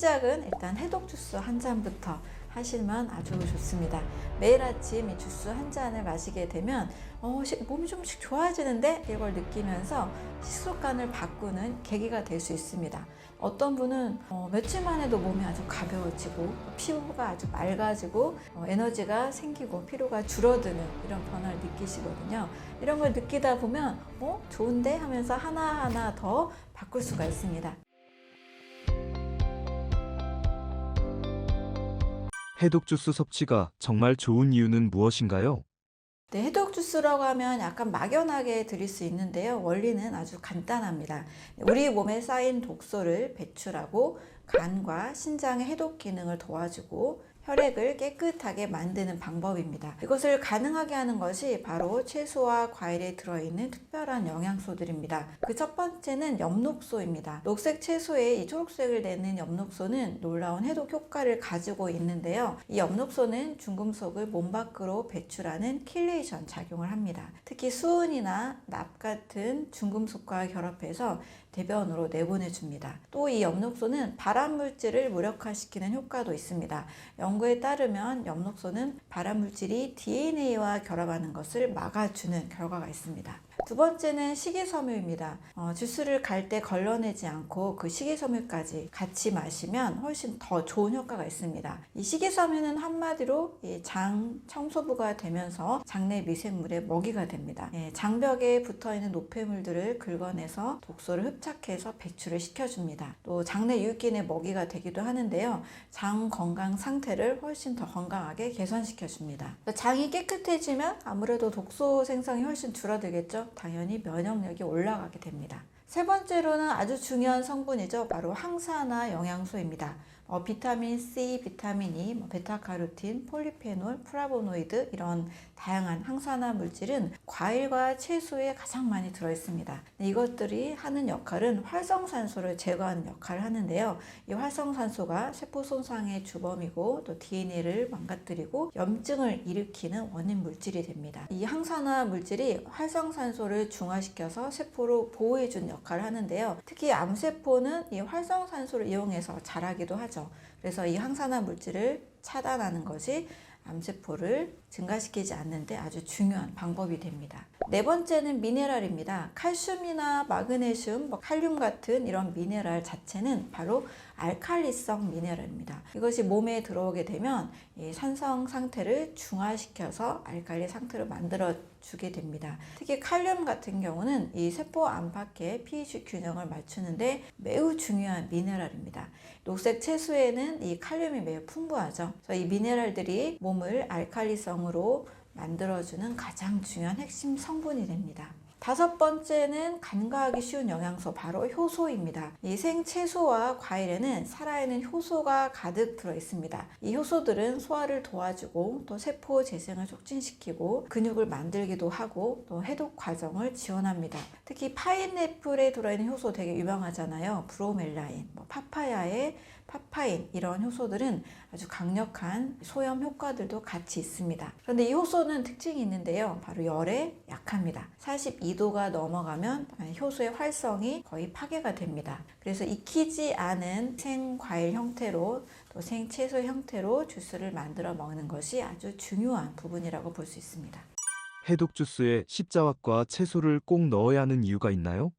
시작은 일단 해독 주스 한 잔부터 하시면 아주 좋습니다. 매일 아침 이 주스 한 잔을 마시게 되면 몸이 좀씩 좋아지는데 이걸 느끼면서 식습관을 바꾸는 계기가 될 수 있습니다. 어떤 분은 며칠만 해도 몸이 아주 가벼워지고 피부가 아주 맑아지고 에너지가 생기고 피로가 줄어드는 이런 변화를 느끼시거든요. 이런 걸 느끼다 보면 좋은데 하면서 하나하나 더 바꿀 수가 있습니다. 해독 주스 섭취가 정말 좋은 이유는 무엇인가요? 네, 해독 주스라고 하면 약간 막연하게 드릴 수 있는데요. 원리는 아주 간단합니다. 우리 몸에 쌓인 독소를 배출하고 간과 신장의 해독 기능을 도와주고 혈액을 깨끗하게 만드는 방법입니다. 이것을 가능하게 하는 것이 바로 채소와 과일에 들어있는 특별한 영양소들입니다. 그 첫 번째는 엽록소입니다. 녹색 채소에 이 초록색을 내는 엽록소는 놀라운 해독 효과를 가지고 있는데요. 이 엽록소는 중금속을 몸 밖으로 배출하는 킬레이션 작용을 합니다. 특히 수은이나 납 같은 중금속과 결합해서 대변으로 내보내줍니다. 또 이 엽록소는 발암물질을 무력화시키는 효과도 있습니다. 연구에 따르면 엽록소는 발암물질이 DNA와 결합하는 것을 막아주는 결과가 있습니다. 두 번째는 식이섬유입니다. 주스를 갈 때 걸러내지 않고 그 식이섬유까지 같이 마시면 훨씬 더 좋은 효과가 있습니다. 이 식이섬유는 한마디로 장 청소부가 되면서 장내 미생물의 먹이가 됩니다. 장벽에 붙어있는 노폐물들을 긁어내서 독소를 흡착해서 배출을 시켜줍니다. 또 장내 유익균의 먹이가 되기도 하는데요. 장 건강 상태를 훨씬 더 건강하게 개선시켜줍니다. 장이 깨끗해지면 아무래도 독소 생성이 훨씬 줄어들겠죠. 당연히 면역력이 올라가게 됩니다. 세 번째로는 아주 중요한 성분이죠. 바로 항산화 영양소입니다. 비타민 C, 비타민 E, 베타카로틴, 폴리페놀, 플라보노이드 이런 다양한 항산화 물질은 과일과 채소에 가장 많이 들어있습니다. 이것들이 하는 역할은 활성산소를 제거하는 역할을 하는데요. 이 활성산소가 세포 손상의 주범이고 또 DNA를 망가뜨리고 염증을 일으키는 원인 물질이 됩니다. 이 항산화 물질이 활성산소를 중화시켜서 세포로 보호해주는 역할을 하는데요. 특히 암세포는 이 활성산소를 이용해서 자라기도 하죠. 그래서 이 항산화 물질을 차단하는 것이 암세포를 증가시키지 않는데 아주 중요한 방법이 됩니다. 네 번째는 미네랄입니다. 칼슘이나 마그네슘, 칼륨 같은 이런 미네랄 자체는 바로 알칼리성 미네랄입니다. 이것이 몸에 들어오게 되면 이 산성 상태를 중화시켜서 알칼리 상태로 만들어 주게 됩니다. 특히 칼륨 같은 경우는 이 세포 안팎의 pH 균형을 맞추는데 매우 중요한 미네랄입니다. 녹색 채소에는 이 칼륨이 매우 풍부하죠. 그래서 이 미네랄들이 몸을 알칼리성으로 만들어주는 가장 중요한 핵심 성분이 됩니다. 다섯 번째는 간과하기 쉬운 영양소 바로 효소입니다. 이 생채소와 과일에는 살아있는 효소가 가득 들어 있습니다. 이 효소들은 소화를 도와주고 또 세포 재생을 촉진시키고 근육을 만들기도 하고 또 해독 과정을 지원합니다. 특히 파인애플에 들어있는 효소 되게 유명하잖아요. 브로멜라인, 파파야의 파파인 이런 효소들은 아주 강력한 소염 효과들도 같이 있습니다. 그런데 이 효소는 특징이 있는데요. 바로 열에 약합니다. 42도가 넘어가면 효소의 활성이 거의 파괴가 됩니다. 그래서 익히지 않은 생과일 형태로 또 생채소 형태로 주스를 만들어 먹는 것이 아주 중요한 부분이라고 볼 수 있습니다. 해독 주스에 십자화과 채소를 꼭 넣어야 하는 이유가 있나요?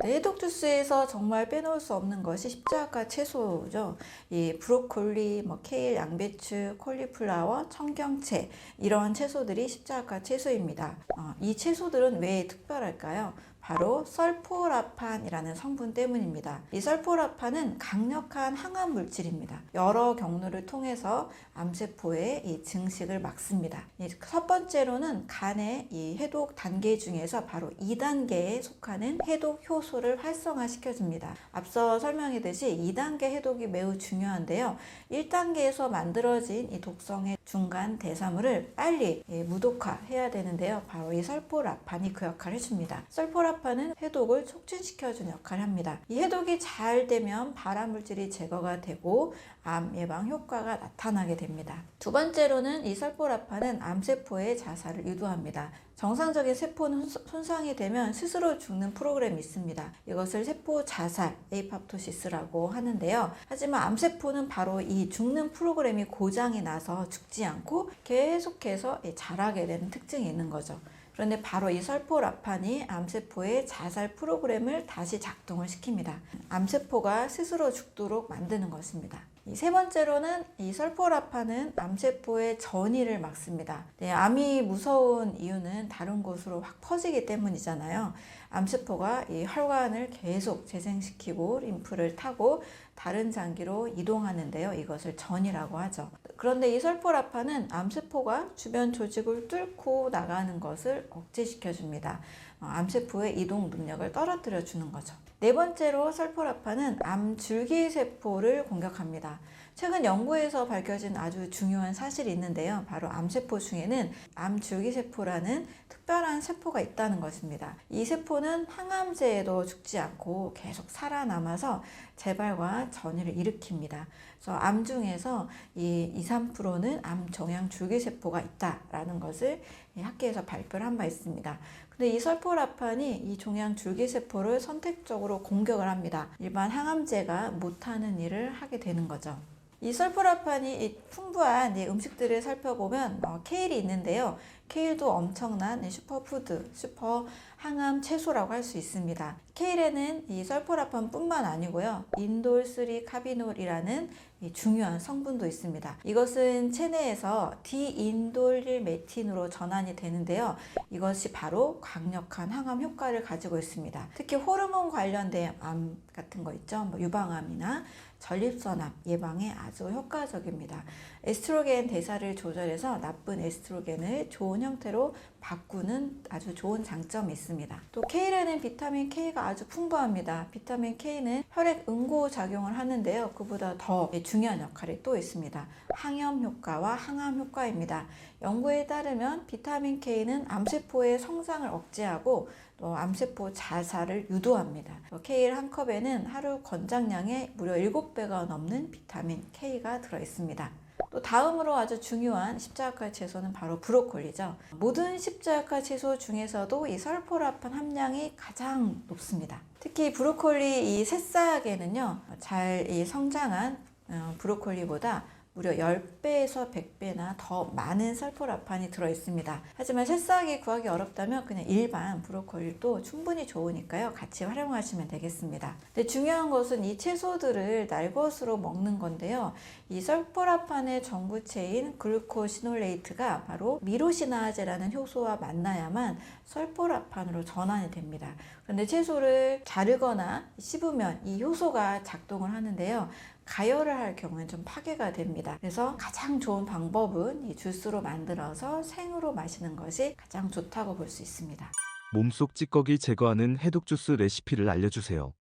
해독 주스에서 정말 빼놓을 수 없는 것이 십자가 채소죠. 이 브로콜리, 케일, 양배추, 콜리플라워, 청경채 이런 채소들이 십자가 채소입니다. 이 채소들은 왜 특별할까요? 바로 설포라판이라는 성분 때문입니다. 이 설포라판은 강력한 항암 물질입니다. 여러 경로를 통해서 암세포의 이 증식을 막습니다. 첫 번째로는 간의 이 해독 단계 중에서 바로 2단계에 속하는 해독 효소를 활성화시켜줍니다. 앞서 설명했듯이 2단계 해독이 매우 중요한데요. 1단계에서 만들어진 이 독성의 중간 대사물을 빨리 무독화해야 되는데요. 바로 이 설포라판이 그 역할을 해줍니다. 설포라판 설포라판은 해독을 촉진시켜주는 역할을 합니다. 이 해독이 잘 되면 발암물질이 제거가 되고 암 예방 효과가 나타나게 됩니다. 두 번째로는 이 설포라판은 암세포의 자살을 유도합니다. 정상적인 세포는 손상이 되면 스스로 죽는 프로그램이 있습니다. 이것을 세포 자살, 에이팝토시스라고 하는데요. 하지만 암세포는 바로 이 죽는 프로그램이 고장이 나서 죽지 않고 계속해서 자라게 되는 특징이 있는 거죠. 그런데 바로 이 설포라판이 암세포의 자살 프로그램을 다시 작동을 시킵니다. 암세포가 스스로 죽도록 만드는 것입니다. 세 번째로는 이 설포라판은 암세포의 전이를 막습니다. 암이 무서운 이유는 다른 곳으로 확 퍼지기 때문이잖아요. 암세포가 이 혈관을 계속 재생시키고 림프를 타고 다른 장기로 이동하는데요. 이것을 전이라고 하죠. 그런데 이 설포라판은 암세포가 주변 조직을 뚫고 나가는 것을 억제시켜줍니다. 암세포의 이동 능력을 떨어뜨려 주는 거죠. 네 번째로 설포라판은 암줄기세포를 공격합니다. 최근 연구에서 밝혀진 아주 중요한 사실이 있는데요. 바로 암세포 중에는 암줄기세포라는 특별한 세포가 있다는 것입니다. 이 세포는 항암제에도 죽지 않고 계속 살아남아서 재발과 전이를 일으킵니다. 그래서 암 중에서 이 2~3%는 암종양 줄기세포가 있다라는 것을 학계에서 발표를 한 바 있습니다. 근데 이 설포라판이 이 종양 줄기세포를 선택적으로 공격을 합니다. 일반 항암제가 못하는 일을 하게 되는 거죠. 이 설포라판이 풍부한 음식들을 살펴보면 케일이 있는데요. 케일도 엄청난 슈퍼푸드, 슈퍼 항암 채소라고 할 수 있습니다. 케일에는 이 설포라판뿐만 아니고요. 인돌3 카비놀이라는 중요한 성분도 있습니다. 이것은 체내에서 디인돌1메틴으로 전환이 되는데요. 이것이 바로 강력한 항암 효과를 가지고 있습니다. 특히 호르몬 관련된 암 같은 거 있죠. 유방암이나 전립선암 예방에 아주 효과적입니다. 에스트로겐 대사를 조절해서 나쁜 에스트로겐을 좋은 형태로 바꾸는 아주 좋은 장점이 있습니다. 또 케일에는 비타민 K가 아주 풍부합니다. 비타민 K는 혈액 응고 작용을 하는데요. 그보다 더 중요한 역할이 또 있습니다. 항염 효과와 항암 효과입니다. 연구에 따르면 비타민 K는 암세포의 성장을 억제하고 또 암세포 자살을 유도합니다. 케일 한 컵에는 하루 권장량의 무려 7배가 넘는 비타민 K가 들어있습니다. 또 다음으로 아주 중요한 십자가 채소는 바로 브로콜리죠. 모든 십자가 채소 중에서도 이 설포라판 함량이 가장 높습니다. 특히 브로콜리 이 새싹에는요, 잘 성장한 브로콜리보다 무려 10배에서 100배나 더 많은 설포라판이 들어있습니다. 하지만 새싹이 구하기 어렵다면 그냥 일반 브로콜리도 충분히 좋으니까요. 같이 활용하시면 되겠습니다. 근데 중요한 것은 이 채소들을 날것으로 먹는 건데요. 이 설포라판의 전구체인 글루코시놀레이트가 바로 미로시나제라는 효소와 만나야만 설포라판으로 전환이 됩니다. 그런데 채소를 자르거나 씹으면 이 효소가 작동을 하는데요. 가열을 할 경우에는 좀 파괴가 됩니다. 그래서 가장 좋은 방법은 이 주스로 만들어서 생으로 마시는 것이 가장 좋다고 볼 수 있습니다. 몸속 찌꺼기 제거하는 해독 주스 레시피를 알려주세요.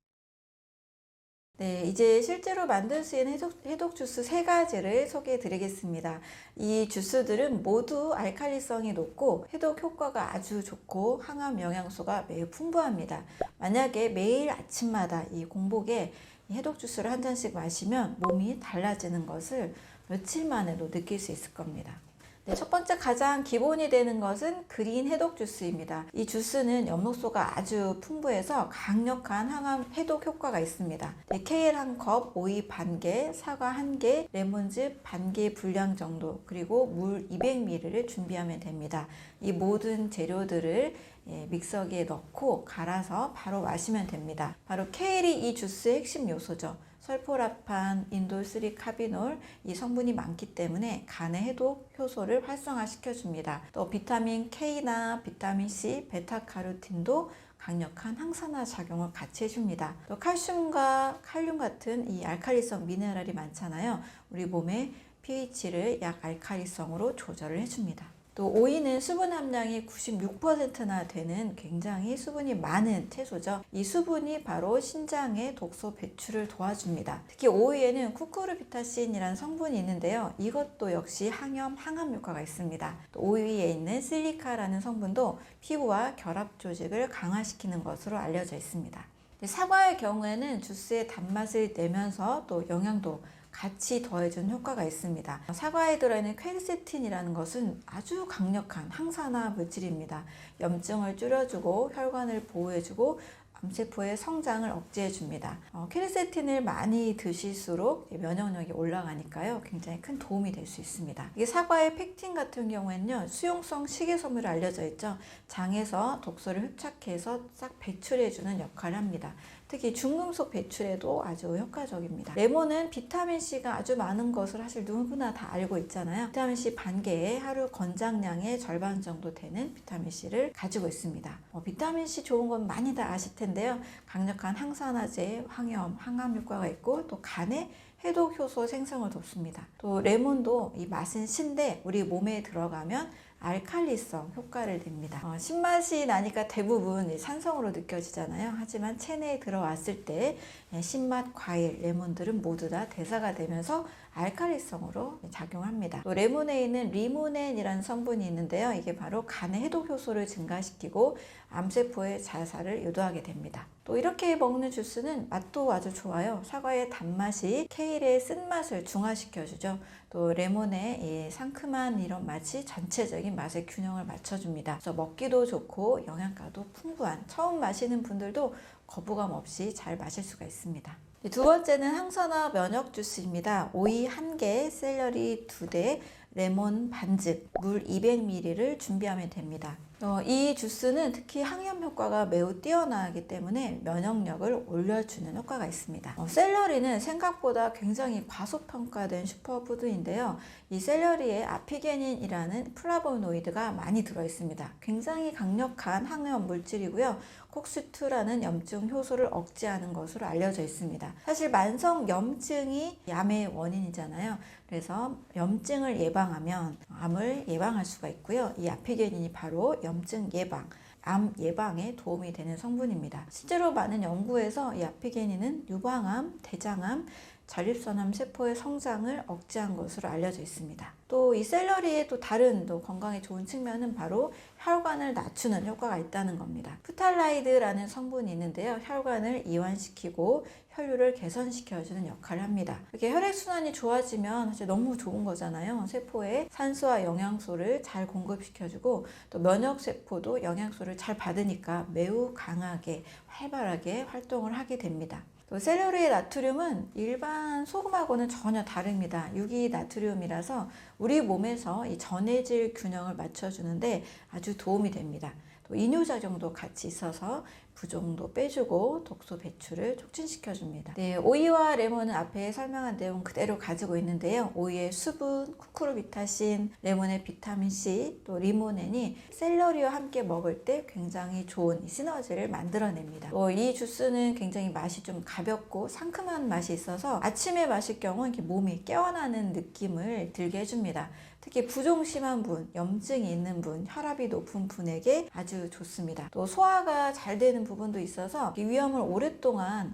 네, 이제 실제로 만들 수 있는 해독 주스 3가지를 소개해 드리겠습니다. 이 주스들은 모두 알칼리성이 높고 해독 효과가 아주 좋고 항암 영양소가 매우 풍부합니다. 만약에 매일 아침마다 이 공복에 해독 주스를 한 잔씩 마시면 몸이 달라지는 것을 며칠 만에도 느낄 수 있을 겁니다. 네, 첫 번째 가장 기본이 되는 것은 그린 해독 주스입니다. 이 주스는 엽록소가 아주 풍부해서 강력한 항암 해독 효과가 있습니다. 케일 1컵, 오이 반개, 사과 1개, 레몬즙 반개 분량 정도, 그리고 물 200ml를 준비하면 됩니다. 이 모든 재료들을 믹서기에 넣고 갈아서 바로 마시면 됩니다. 바로 케일이 이 주스의 핵심 요소죠. 설포라판, 인돌3 카비놀 이 성분이 많기 때문에 간의 해독 효소를 활성화시켜줍니다. 또 비타민 K나 비타민 C, 베타카로틴도 강력한 항산화 작용을 같이 해줍니다. 또 칼슘과 칼륨 같은 이 알칼리성 미네랄이 많잖아요. 우리 몸의 pH를 약알칼리성으로 조절을 해줍니다. 또 오이는 수분 함량이 96%나 되는 굉장히 수분이 많은 채소죠. 이 수분이 바로 신장의 독소 배출을 도와줍니다. 특히 오이에는 쿠쿠르비타신이라는 성분이 있는데요. 이것도 역시 항염, 항암 효과가 있습니다. 또 오이에 있는 실리카라는 성분도 피부와 결합 조직을 강화시키는 것으로 알려져 있습니다. 사과의 경우에는 주스의 단맛을 내면서 또 영양도 같이 더해준 효과가 있습니다. 사과에 들어있는 퀘르세틴이라는 것은 아주 강력한 항산화 물질입니다. 염증을 줄여주고 혈관을 보호해주고 암세포의 성장을 억제해줍니다. 퀘르세틴을 많이 드실수록 면역력이 올라가니까요. 굉장히 큰 도움이 될 수 있습니다. 이게 사과의 펙틴 같은 경우에는요. 수용성 식이섬유로 알려져 있죠. 장에서 독소를 흡착해서 싹 배출해주는 역할을 합니다. 특히 중금속 배출에도 아주 효과적입니다. 레몬은 비타민C가 아주 많은 것을 사실 누구나 다 알고 있잖아요. 비타민C 반개에 하루 권장량의 절반 정도 되는 비타민C를 가지고 있습니다. 비타민C 좋은 건 많이 다 아실 텐데요. 강력한 항산화제, 항염, 항암 효과가 있고 또 간에 해독 효소 생성을 돕습니다. 또 레몬도 이 맛은 신데 우리 몸에 들어가면 알칼리성 효과를 냅니다. 신맛이 나니까 대부분 산성으로 느껴지잖아요. 하지만 체내에 들어왔을 때 신맛 과일, 레몬들은 모두 다 대사가 되면서 알칼리성으로 작용합니다. 또 레몬에 있는 리모넨이라는 성분이 있는데요. 이게 바로 간의 해독 효소를 증가시키고 암세포의 자살을 유도하게 됩니다. 또 이렇게 먹는 주스는 맛도 아주 좋아요. 사과의 단맛이 케일의 쓴맛을 중화시켜주죠. 또 레몬의 상큼한 이런 맛이 전체적인 맛의 균형을 맞춰줍니다. 그래서 먹기도 좋고 영양가도 풍부한, 처음 마시는 분들도 거부감 없이 잘 마실 수가 있습니다. 두 번째는 항산화 면역 주스입니다. 오이 1개, 샐러리 2대, 레몬 반즙, 물 200ml를 준비하면 됩니다. 이 주스는 특히 항염 효과가 매우 뛰어나기 때문에 면역력을 올려주는 효과가 있습니다. 샐러리는 생각보다 굉장히 과소평가된 슈퍼푸드인데요. 이 샐러리에 아피게닌이라는 플라보노이드가 많이 들어있습니다. 굉장히 강력한 항염 물질이고요. 콕스2라는 염증 효소를 억제하는 것으로 알려져 있습니다. 사실 만성 염증이 암의 원인이잖아요. 그래서 염증을 예방하면 암을 예방할 수가 있고요. 이 아피게닌이 바로 염증 예방, 암 예방에 도움이 되는 성분입니다. 실제로 많은 연구에서 이 아피게닌은 유방암, 대장암, 전립선암 세포의 성장을 억제한 것으로 알려져 있습니다. 또 이 샐러리의 또 다른 또 건강에 좋은 측면은 바로 혈관을 낮추는 효과가 있다는 겁니다. 프탈라이드라는 성분이 있는데요. 혈관을 이완시키고 혈류를 개선시켜주는 역할을 합니다. 이렇게 혈액순환이 좋아지면 사실 너무 좋은 거잖아요. 세포에 산소와 영양소를 잘 공급시켜주고 또 면역세포도 영양소를 잘 받으니까 매우 강하게 활발하게 활동을 하게 됩니다. 또 샐러리의 나트륨은 일반 소금하고는 전혀 다릅니다. 유기나트륨이라서 우리 몸에서 이 전해질 균형을 맞춰주는데 아주 도움이 됩니다. 또 이뇨작용도 같이 있어서 부종도 빼주고 독소 배출을 촉진시켜줍니다. 네, 오이와 레몬은 앞에 설명한 내용 그대로 가지고 있는데요. 오이의 수분, 쿠쿠르비타신, 레몬의 비타민C, 또 리모넨이 샐러리와 함께 먹을 때 굉장히 좋은 시너지를 만들어냅니다. 이 주스는 굉장히 맛이 좀 가볍고 상큼한 맛이 있어서 아침에 마실 경우 이렇게 몸이 깨어나는 느낌을 들게 해줍니다. 특히 부종 심한 분, 염증이 있는 분, 혈압이 높은 분에게 아주 좋습니다. 또 소화가 잘 되는 부분도 있어서 위염을 오랫동안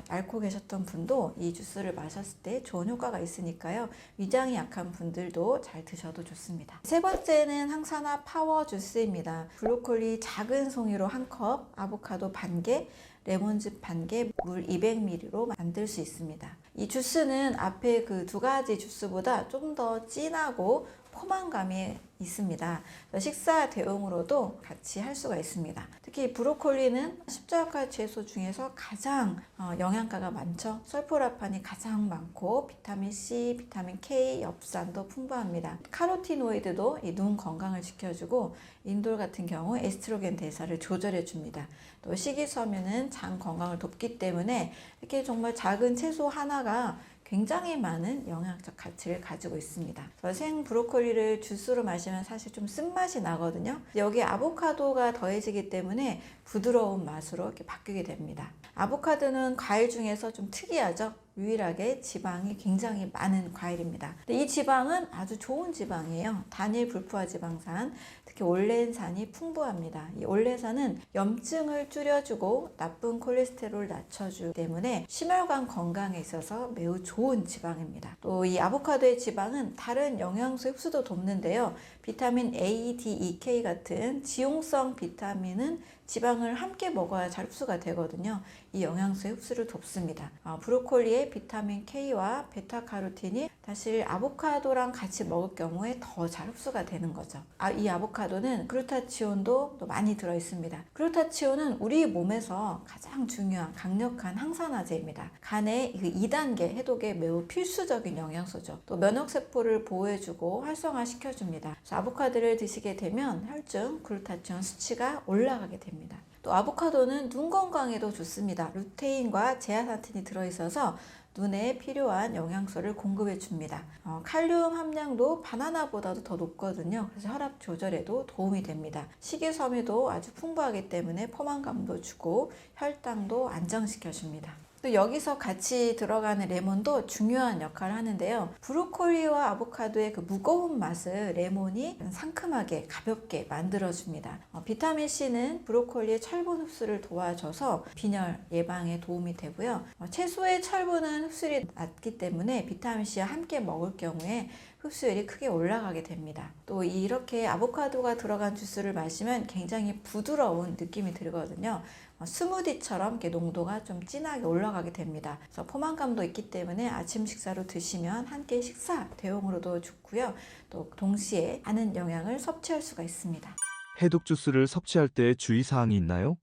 앓고 계셨던 분도 이 주스를 마셨을 때 좋은 효과가 있으니까요. 위장이 약한 분들도 잘 드셔도 좋습니다. 세 번째는 항산화 파워 주스입니다. 브로콜리 작은 송이로 1컵, 아보카도 반개, 레몬즙 반개, 물 200ml로 만들 수 있습니다. 이 주스는 앞에 그 두 가지 주스보다 좀 더 진하고 포만감이 있습니다. 식사 대용으로도 같이 할 수가 있습니다. 특히 브로콜리는 십자가 채소 중에서 가장 영양가가 많죠. 설포라판이 가장 많고 비타민 C, 비타민 K, 엽산도 풍부합니다. 카로티노이드도 이 눈 건강을 지켜주고 인돌 같은 경우 에스트로겐 대사를 조절해 줍니다. 또 식이섬유는 장 건강을 돕기 때문에 이렇게 정말 작은 채소 하나가 굉장히 많은 영양적 가치를 가지고 있습니다. 생 브로콜리를 주스로 마시면 사실 좀 쓴맛이 나거든요. 여기에 아보카도가 더해지기 때문에 부드러운 맛으로 이렇게 바뀌게 됩니다. 아보카도는 과일 중에서 좀 특이하죠. 유일하게 지방이 굉장히 많은 과일입니다. 근데 이 지방은 아주 좋은 지방이에요. 단일 불포화 지방산, 특히 올레인산이 풍부합니다. 이 올레산은 염증을 줄여주고 나쁜 콜레스테롤을 낮춰주기 때문에 심혈관 건강에 있어서 매우 좋은 지방입니다. 또 이 아보카도의 지방은 다른 영양소 흡수도 돕는데요. 비타민 A, D, E, K 같은 지용성 비타민은 지방을 함께 먹어야 잘 흡수가 되거든요. 이 영양소의 흡수를 돕습니다. 브로콜리의 비타민 K와 베타카로틴이 사실 아보카도랑 같이 먹을 경우에 더 잘 흡수가 되는 거죠. 이 아보카도는 글루타치온도 또 많이 들어있습니다. 글루타치온은 우리 몸에서 가장 중요한 강력한 항산화제입니다. 간의 2단계 해독에 매우 필수적인 영양소죠. 또 면역세포를 보호해주고 활성화시켜줍니다. 그래서 아보카도를 드시게 되면 혈중 글루타치온 수치가 올라가게 됩니다. 또 아보카도는 눈 건강에도 좋습니다. 루테인과 제아산틴이 들어있어서 눈에 필요한 영양소를 공급해 줍니다. 칼륨 함량도 바나나보다도 더 높거든요. 그래서 혈압 조절에도 도움이 됩니다. 식이섬유도 아주 풍부하기 때문에 포만감도 주고 혈당도 안정시켜 줍니다. 또 여기서 같이 들어가는 레몬도 중요한 역할을 하는데요. 브로콜리와 아보카도의 그 무거운 맛을 레몬이 상큼하게 가볍게 만들어줍니다. 비타민C는 브로콜리의 철분 흡수를 도와줘서 빈혈 예방에 도움이 되고요. 채소의 철분은 흡수율이 낮기 때문에 비타민C와 함께 먹을 경우에 흡수율이 크게 올라가게 됩니다. 또 이렇게 아보카도가 들어간 주스를 마시면 굉장히 부드러운 느낌이 들거든요. 스무디처럼 이렇게 농도가 좀 진하게 올라가게 됩니다. 그래서 포만감도 있기 때문에 아침 식사로 드시면 한 끼 식사 대용으로도 좋고요. 또 동시에 많은 영양을 섭취할 수가 있습니다. 해독 주스를 섭취할 때 주의사항이 있나요?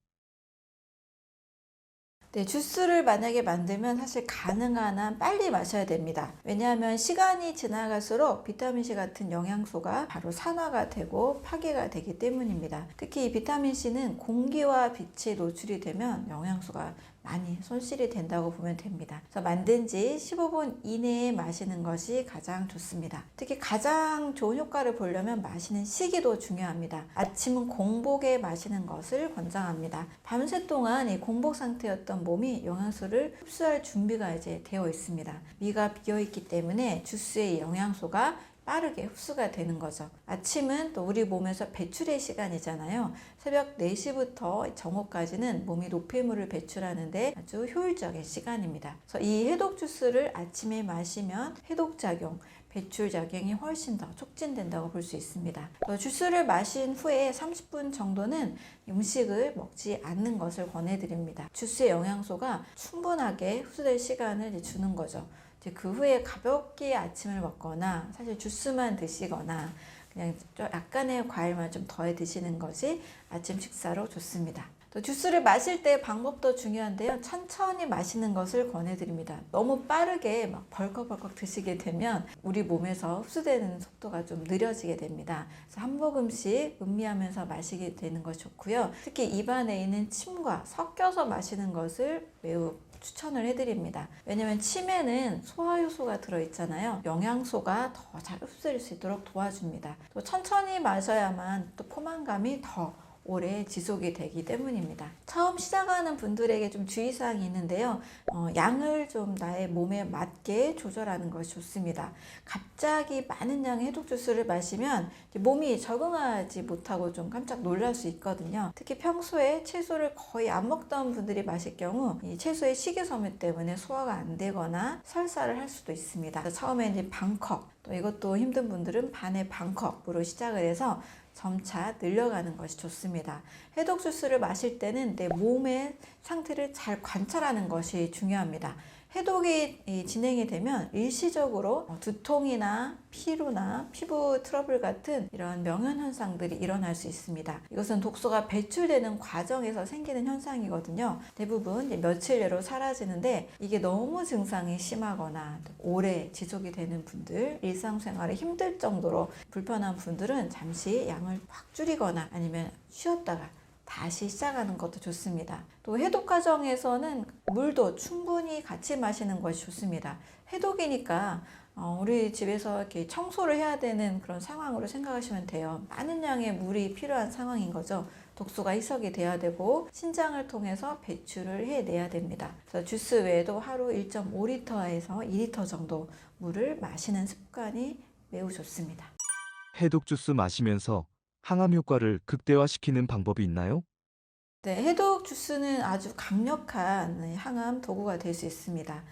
네, 주스를 만약에 만들면 사실 가능한 한 빨리 마셔야 됩니다. 왜냐하면 시간이 지나갈수록 비타민C 같은 영양소가 바로 산화가 되고 파괴가 되기 때문입니다. 특히 이 비타민C는 공기와 빛에 노출이 되면 영양소가 많이 손실이 된다고 보면 됩니다. 그래서 만든 지 15분 이내에 마시는 것이 가장 좋습니다. 특히 가장 좋은 효과를 보려면 마시는 시기도 중요합니다. 아침은 공복에 마시는 것을 권장합니다. 밤새 동안 이 공복 상태였던 몸이 영양소를 흡수할 준비가 이제 되어 있습니다. 위가 비어 있기 때문에 주스의 영양소가 빠르게 흡수가 되는 거죠. 아침은 또 우리 몸에서 배출의 시간이잖아요. 새벽 4시부터 정오까지는 몸이 노폐물을 배출하는데 아주 효율적인 시간입니다. 그래서 이 해독 주스를 아침에 마시면 해독작용, 배출작용이 훨씬 더 촉진된다고 볼 수 있습니다. 주스를 마신 후에 30분 정도는 음식을 먹지 않는 것을 권해드립니다. 주스의 영양소가 충분하게 흡수될 시간을 주는 거죠. 그 후에 가볍게 아침을 먹거나 사실 주스만 드시거나 그냥 좀 약간의 과일만 좀 더해 드시는 것이 아침 식사로 좋습니다. 또 주스를 마실 때 방법도 중요한데요. 천천히 마시는 것을 권해드립니다. 너무 빠르게 막 벌컥벌컥 드시게 되면 우리 몸에서 흡수되는 속도가 좀 느려지게 됩니다. 그래서 한 모금씩 음미하면서 마시게 되는 것이 좋고요. 특히 입안에 있는 침과 섞여서 마시는 것을 매우 추천을 해드립니다. 왜냐면 침에는 소화효소가 들어있잖아요. 영양소가 더 잘 흡수될 수 있도록 도와줍니다. 또 천천히 마셔야만 또 포만감이 더 오래 지속이 되기 때문입니다. 처음 시작하는 분들에게 좀 주의사항이 있는데요. 양을 좀 나의 몸에 맞게 조절하는 것이 좋습니다. 갑자기 많은 양의 해독 주스를 마시면 몸이 적응하지 못하고 좀 깜짝 놀랄 수 있거든요. 특히 평소에 채소를 거의 안 먹던 분들이 마실 경우 이 채소의 식이섬유 때문에 소화가 안 되거나 설사를 할 수도 있습니다. 처음에 이제 반컵, 또 이것도 힘든 분들은 반의 반컵으로 시작을 해서 점차 늘려가는 것이 좋습니다. 해독 주스를 마실 때는 내 몸의 상태를 잘 관찰하는 것이 중요합니다. 해독이 진행이 되면 일시적으로 두통이나 피로나 피부 트러블 같은 이런 명현 현상들이 일어날 수 있습니다. 이것은 독소가 배출되는 과정에서 생기는 현상이거든요. 대부분 며칠 내로 사라지는데 이게 너무 증상이 심하거나 오래 지속이 되는 분들, 일상생활에 힘들 정도로 불편한 분들은 잠시 양을 확 줄이거나 아니면 쉬었다가 다시 시작하는 것도 좋습니다. 또 해독 과정에서는 물도 충분히 같이 마시는 것이 좋습니다. 해독이니까 우리 집에서 이렇게 청소를 해야 되는 그런 상황으로 생각하시면 돼요. 많은 양의 물이 필요한 상황인 거죠. 독소가 희석이 돼야 되고 신장을 통해서 배출을 해내야 됩니다. 그래서 주스 외에도 하루 1.5리터에서 2리터 정도 물을 마시는 습관이 매우 좋습니다. 해독 주스 마시면서 항암 효과를 극대화시키는 방법이 있나요? 네, 해독 주스는 아주 강력한 항암 도구가 될 수 있습니다.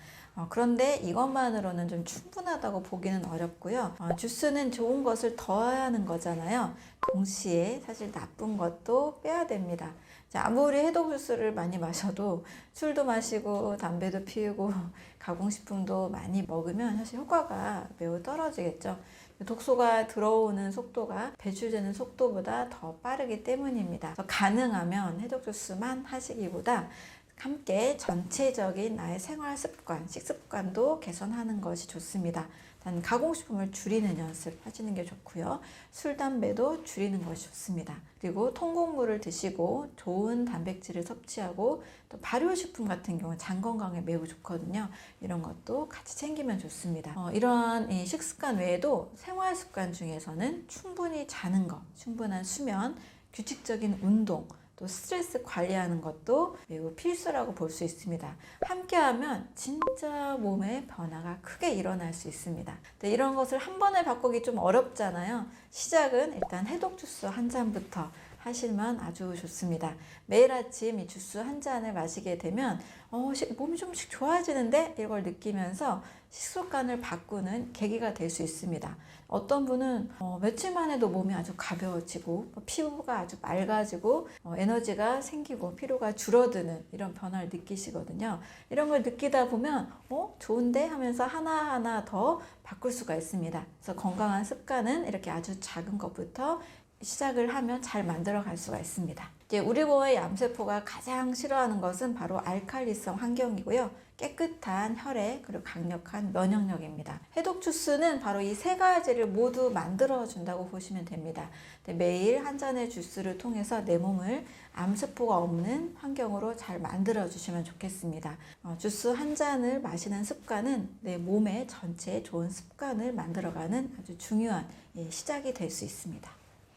그런데 이것만으로는 좀 충분하다고 보기는 어렵고요. 주스는 좋은 것을 더하는 거잖아요. 동시에 사실 나쁜 것도 빼야 됩니다. 자, 아무리 해독 주스를 많이 마셔도 술도 마시고 담배도 피우고 가공식품도 많이 먹으면 사실 효과가 매우 떨어지겠죠. 독소가 들어오는 속도가 배출되는 속도보다 더 빠르기 때문입니다. 그래서 가능하면 해독 주스만 하시기보다 함께 전체적인 나의 생활 습관, 식습관도 개선하는 것이 좋습니다. 단 가공식품을 줄이는 연습 하시는 게 좋고요. 술, 담배도 줄이는 것이 좋습니다. 그리고 통곡물을 드시고 좋은 단백질을 섭취하고 또 발효식품 같은 경우 장 건강에 매우 좋거든요. 이런 것도 같이 챙기면 좋습니다. 이러한 식습관 외에도 생활 습관 중에서는 충분히 자는 것, 충분한 수면, 규칙적인 운동, 또 스트레스 관리하는 것도 매우 필수라고 볼 수 있습니다. 함께하면 진짜 몸의 변화가 크게 일어날 수 있습니다. 이런 것을 한 번에 바꾸기 좀 어렵잖아요. 시작은 일단 해독 주스 한 잔부터 하시면 아주 좋습니다. 매일 아침 이 주스 한 잔을 마시게 되면 몸이 좀씩 좋아지는데 이걸 느끼면서 식습관을 바꾸는 계기가 될 수 있습니다. 어떤 분은 며칠만 해도 몸이 아주 가벼워지고 피부가 아주 맑아지고 에너지가 생기고 피로가 줄어드는 이런 변화를 느끼시거든요. 이런 걸 느끼다 보면 좋은데 하면서 하나하나 더 바꿀 수가 있습니다. 그래서 건강한 습관은 이렇게 아주 작은 것부터 시작을 하면 잘 만들어 갈 수가 있습니다. 이제 우리 몸의 암세포가 가장 싫어하는 것은 바로 알칼리성 환경이고요. 깨끗한 혈액 그리고 강력한 면역력입니다. 해독 주스는 바로 이 세 가지를 모두 만들어 준다고 보시면 됩니다. 매일 한 잔의 주스를 통해서 내 몸을 암세포가 없는 환경으로 잘 만들어 주시면 좋겠습니다. 주스 한 잔을 마시는 습관은 내 몸의 전체에 좋은 습관을 만들어가는 아주 중요한 시작이 될 수 있습니다.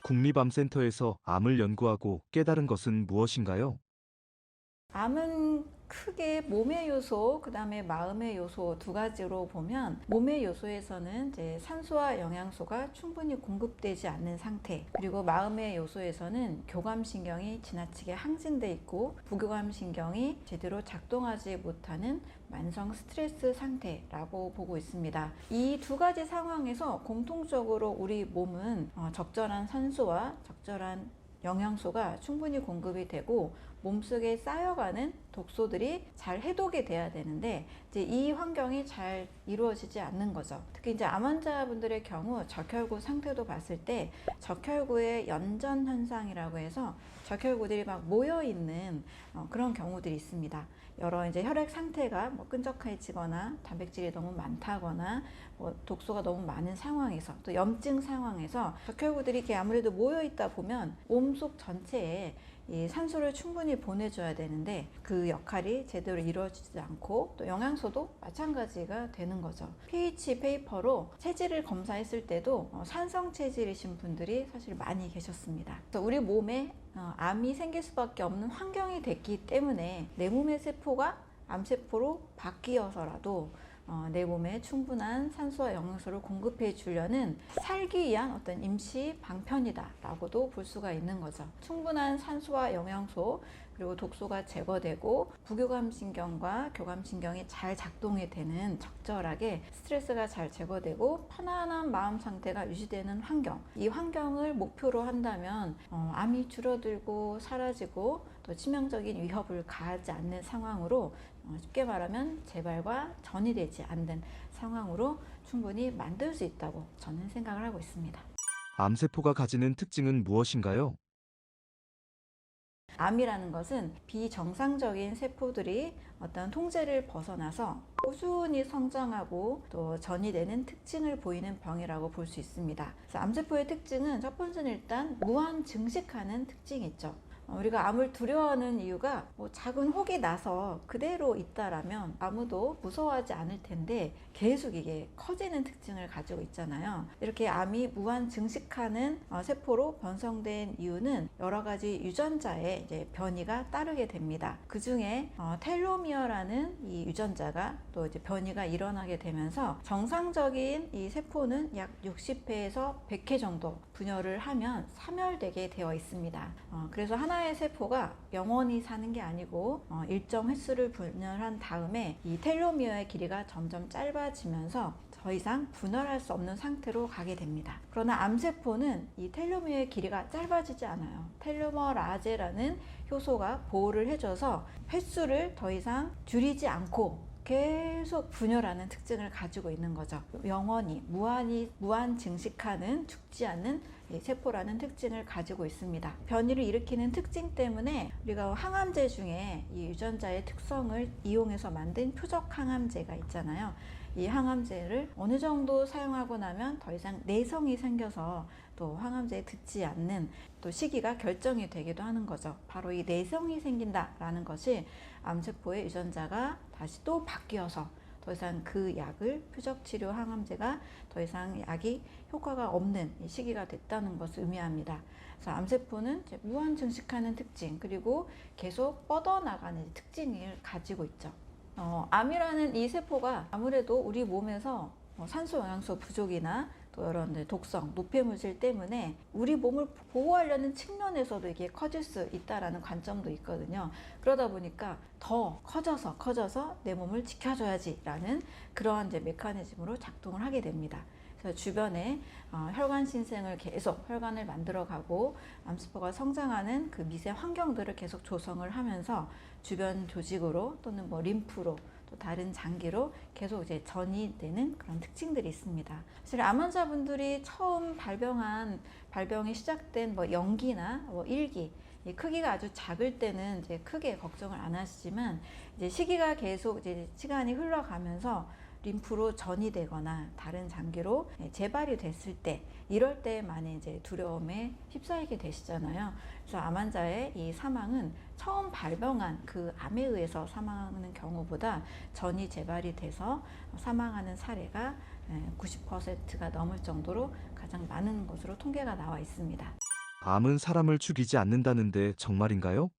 국립암센터에서 암을 연구하고 깨달은 것은 무엇인가요? 암은 크게 몸의 요소, 그 다음에 마음의 요소 두 가지로 보면 몸의 요소에서는 이제 산소와 영양소가 충분히 공급되지 않는 상태, 그리고 마음의 요소에서는 교감신경이 지나치게 항진돼 있고 부교감신경이 제대로 작동하지 못하는 만성 스트레스 상태라고 보고 있습니다. 이 두 가지 상황에서 공통적으로 우리 몸은 적절한 산소와 적절한 영양소가 충분히 공급이 되고 몸속에 쌓여가는 독소들이 잘 해독이 돼야 되는데 이제 이 환경이 잘 이루어지지 않는 거죠. 특히 이제 암 환자분들의 경우 적혈구 상태도 봤을 때 적혈구의 연전 현상이라고 해서 적혈구들이 막 모여 있는 그런 경우들이 있습니다. 여러 이제 혈액 상태가 끈적해지거나 단백질이 너무 많다거나 독소가 너무 많은 상황에서 또 염증 상황에서 적혈구들이 이렇게 아무래도 모여 있다 보면 몸속 전체에 이 산소를 충분히 보내줘야 되는데 그 역할이 제대로 이루어지지 않고 또 영양소도 마찬가지가 되는 거죠. pH 페이퍼로 체질을 검사했을 때도 산성 체질이신 분들이 사실 많이 계셨습니다. 그래서 우리 몸에 암이 생길 수밖에 없는 환경이 됐기 때문에 내 몸의 세포가 암세포로 바뀌어서라도 내 몸에 충분한 산소와 영양소를 공급해 주려는 살기 위한 어떤 임시 방편이다 라고도 볼 수가 있는 거죠. 충분한 산소와 영양소 그리고 독소가 제거되고 부교감신경과 교감신경이 잘 작동이 되는 적절하게 스트레스가 잘 제거되고 편안한 마음 상태가 유지되는 환경, 이 환경을 목표로 한다면 암이 줄어들고 사라지고 또 치명적인 위협을 가하지 않는 상황으로 쉽게 말하면 재발과 전이 되지 않는 상황으로 충분히 만들 수 있다고 저는 생각을 하고 있습니다. 암세포가 가지는 특징은 무엇인가요? 암이라는 것은 비정상적인 세포들이 어떤 통제를 벗어나서 꾸준히 성장하고 또 전이되는 특징을 보이는 병이라고 볼 수 있습니다. 그래서 암세포의 특징은 첫 번째는 일단 무한 증식하는 특징이 있죠. 우리가 암을 두려워하는 이유가 뭐 작은 혹이 나서 그대로 있다라면 아무도 무서워하지 않을 텐데 계속 이게 커지는 특징을 가지고 있잖아요. 이렇게 암이 무한 증식하는 세포로 변성된 이유는 여러 가지 유전자의 이제 변이가 따르게 됩니다. 그 중에 텔로미어라는 이 유전자가 또 이제 변이가 일어나게 되면서 정상적인 이 세포는 약 60회에서 100회 정도 분열을 하면 사멸되게 되어 있습니다. 그래서 하나의 세포가 영원히 사는 게 아니고 일정 횟수를 분열한 다음에 이 텔로미어의 길이가 점점 짧아지면서 더 이상 분열할 수 없는 상태로 가게 됩니다. 그러나 암세포는 이 텔로미어의 길이가 짧아지지 않아요. 텔로머라제라는 효소가 보호를 해줘서 횟수를 더 이상 줄이지 않고 계속 분열하는 특징을 가지고 있는 거죠. 영원히 무한 증식하는 죽지 않는 세포라는 특징을 가지고 있습니다. 변이를 일으키는 특징 때문에 우리가 항암제 중에 이 유전자의 특성을 이용해서 만든 표적 항암제가 있잖아요. 이 항암제를 어느 정도 사용하고 나면 더 이상 내성이 생겨서 또 항암제에 듣지 않는 또 시기가 결정이 되기도 하는 거죠. 바로 이 내성이 생긴다라는 것이 암세포의 유전자가 다시 또 바뀌어서 더 이상 그 약을 표적치료 항암제가 더 이상 약이 효과가 없는 시기가 됐다는 것을 의미합니다. 그래서 암세포는 이제 무한 증식하는 특징 그리고 계속 뻗어나가는 특징을 가지고 있죠. 암이라는 이 세포가 아무래도 우리 몸에서 산소 영양소 부족이나 또 여러 독성, 노폐물질 때문에 우리 몸을 보호하려는 측면에서도 이게 커질 수 있다라는 관점도 있거든요. 그러다 보니까 더 커져서 내 몸을 지켜줘야지라는 그러한 이제 메커니즘으로 작동을 하게 됩니다. 그래서 주변에 혈관 신생을 계속 혈관을 만들어가고 암세포가 성장하는 그 미세 환경들을 계속 조성을 하면서 주변 조직으로 또는 뭐 림프로 또 다른 장기로 계속 이제 전이되는 그런 특징들이 있습니다. 사실 암 환자분들이 처음 발병이 시작된 뭐 0기나 뭐 1기 이 크기가 아주 작을 때는 이제 크게 걱정을 안 하시지만 이제 시기가 계속 이제 시간이 흘러가면서 림프로 전이되거나 다른 장기로 재발이 됐을 때 이럴 때 많이 이제 두려움에 휩싸이게 되시잖아요. 그래서 암 환자의 이 사망은 처음 발병한 그 암에 의해서 사망하는 경우보다 전이 재발이 돼서 사망하는 사례가 90%가 넘을 정도로 가장 많은 것으로 통계가 나와 있습니다. 암은 사람을 죽이지 않는다는데 정말인가요?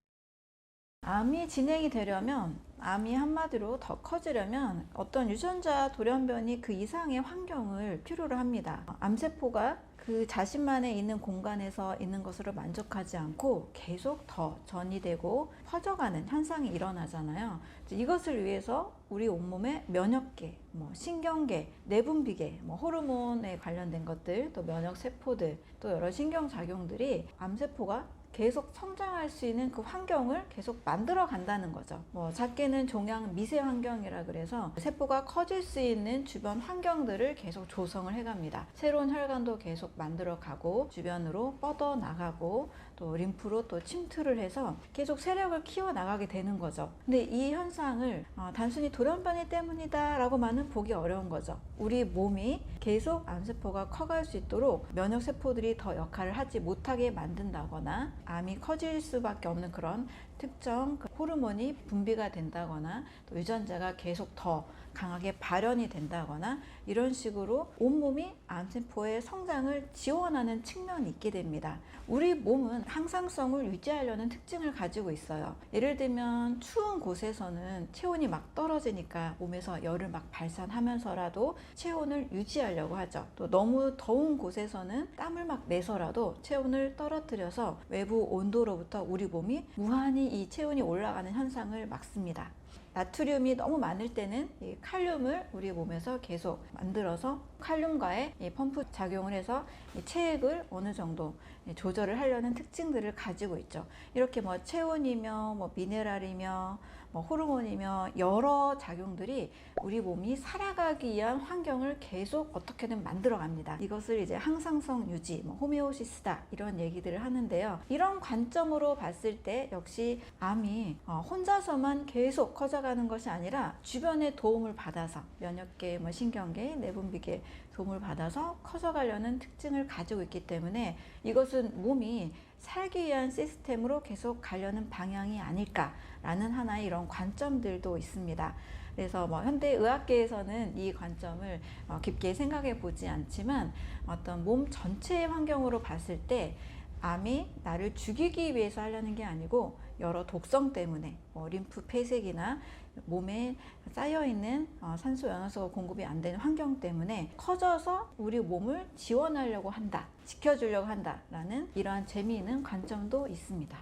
암이 진행이 되려면 암이 한마디로 더 커지려면 어떤 유전자 돌연변이 그 이상의 환경을 필요로 합니다. 암세포가 그 자신만의 있는 공간에서 있는 것으로 만족하지 않고 계속 더 전이되고 퍼져가는 현상이 일어나잖아요. 이것을 위해서 우리 온몸의 면역계, 신경계, 내분비계, 호르몬에 관련된 것들, 또 면역세포들, 또 여러 신경작용들이 암세포가 계속 성장할 수 있는 그 환경을 계속 만들어 간다는 거죠. 작게는 종양 미세 환경이라 그래서 세포가 커질 수 있는 주변 환경들을 계속 조성을 해갑니다. 새로운 혈관도 계속 만들어 가고 주변으로 뻗어 나가고 또 림프로 또 침투를 해서 계속 세력을 키워 나가게 되는 거죠. 근데 이 현상을 단순히 돌연변이 때문이다 라고만은 보기 어려운 거죠. 우리 몸이 계속 암세포가 커갈 수 있도록 면역세포들이 더 역할을 하지 못하게 만든다거나 암이 커질 수밖에 없는 그런 특정 호르몬이 분비가 된다거나 또 유전자가 계속 더 강하게 발현이 된다거나 이런 식으로 온몸이 암세포의 성장을 지원하는 측면이 있게 됩니다. 우리 몸은 항상성을 유지하려는 특징을 가지고 있어요. 예를 들면 추운 곳에서는 체온이 막 떨어지니까 몸에서 열을 막 발산하면서라도 체온을 유지하려고 하죠. 또 너무 더운 곳에서는 땀을 막 내서라도 체온을 떨어뜨려서 외부 온도로부터 우리 몸이 무한히 이 체온이 올라가는 현상을 막습니다. 나트륨이 너무 많을 때는 이 칼륨을 우리 몸에서 계속 만들어서 칼륨과의 이 펌프 작용을 해서 이 체액을 어느 정도 조절을 하려는 특징들을 가지고 있죠. 이렇게 체온이며 미네랄이며 호르몬이며 여러 작용들이 우리 몸이 살아가기 위한 환경을 계속 어떻게든 만들어 갑니다. 이것을 이제 항상성 유지, 호메오시스다 이런 얘기들을 하는데요. 이런 관점으로 봤을 때 역시 암이 혼자서만 계속 커져가는 것이 아니라 주변의 도움을 받아서 면역계, 신경계, 내분비계 도움을 받아서 커져가려는 특징을 가지고 있기 때문에 이것은 몸이 살기 위한 시스템으로 계속 가려는 방향이 아닐까라는 하나의 이런 관점들도 있습니다. 그래서 현대의학계에서는 이 관점을 깊게 생각해 보지 않지만 어떤 몸 전체의 환경으로 봤을 때 암이 나를 죽이기 위해서 하려는 게 아니고 여러 독성 때문에 림프 폐색이나 몸에 쌓여있는 산소 영양소가 공급이 안 되는 환경 때문에 커져서 우리 몸을 지원하려고 한다, 지켜주려고 한다라는 이러한 재미있는 관점도 있습니다.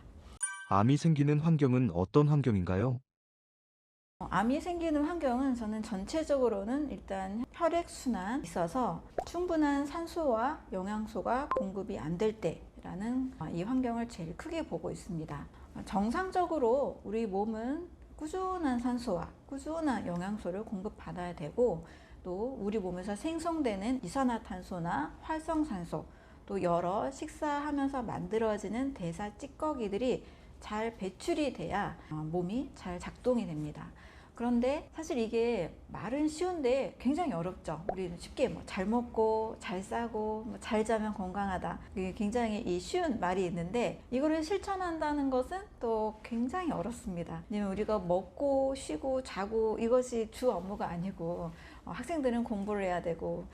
암이 생기는 환경은 어떤 환경인가요? 암이 생기는 환경은 저는 전체적으로는 일단 혈액순환이 있어서 충분한 산소와 영양소가 공급이 안 될 때라는 이 환경을 제일 크게 보고 있습니다. 정상적으로 우리 몸은 꾸준한 산소와 꾸준한 영양소를 공급받아야 되고 또 우리 몸에서 생성되는 이산화탄소나 활성산소 또 여러 식사하면서 만들어지는 대사 찌꺼기들이 잘 배출이 돼야 몸이 잘 작동이 됩니다. 그런데 사실 이게 말은 쉬운데 굉장히 어렵죠. 우리는 쉽게 잘 먹고 잘 싸고 잘 자면 건강하다. 이게 굉장히 이 쉬운 말이 있는데 이거를 실천한다는 것은 또 굉장히 어렵습니다. 왜냐면 우리가 먹고 쉬고 자고 이것이 주 업무가 아니고 학생들은 공부를 해야 되고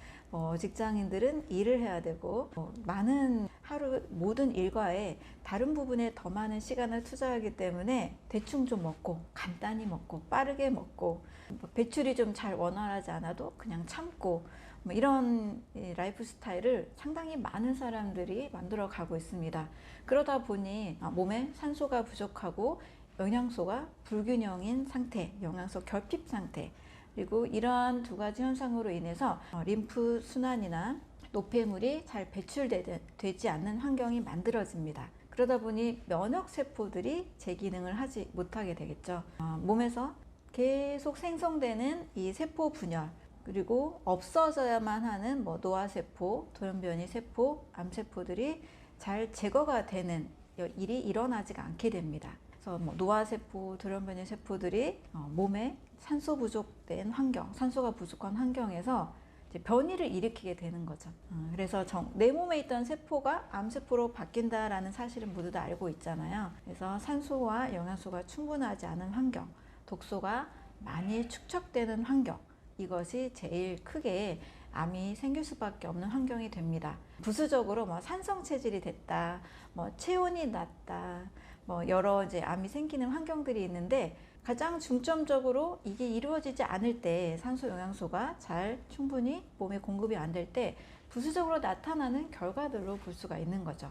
직장인들은 일을 해야 되고 많은 하루 모든 일과에 다른 부분에 더 많은 시간을 투자하기 때문에 대충 좀 먹고 간단히 먹고 빠르게 먹고 배출이 좀 잘 원활하지 않아도 그냥 참고 이런 라이프 스타일을 상당히 많은 사람들이 만들어 가고 있습니다. 그러다 보니 몸에 산소가 부족하고 영양소가 불균형인 상태, 영양소 결핍 상태 그리고 이러한 두 가지 현상으로 인해서 림프 순환이나 노폐물이 잘 배출되지 않는 환경이 만들어집니다. 그러다 보니 면역 세포들이 제 기능을 하지 못하게 되겠죠. 몸에서 계속 생성되는 이 세포 분열 그리고 없어져야만 하는 노화세포, 돌연변이 세포, 암세포들이 잘 제거가 되는 일이 일어나지가 않게 됩니다. 그래서 노화세포, 돌연변이 세포들이 몸에 산소 부족된 환경, 산소가 부족한 환경에서 변이를 일으키게 되는 거죠. 그래서 내 몸에 있던 세포가 암세포로 바뀐다라는 사실은 모두 다 알고 있잖아요. 그래서 산소와 영양소가 충분하지 않은 환경, 독소가 많이 축적되는 환경, 이것이 제일 크게 암이 생길 수밖에 없는 환경이 됩니다. 부수적으로 산성 체질이 됐다, 체온이 낮다, 여러 암이 생기는 환경들이 있는데 가장 중점적으로 이게 이루어지지 않을 때 산소 영양소가 잘 충분히 몸에 공급이 안 될 때 부수적으로 나타나는 결과들로 볼 수가 있는 거죠.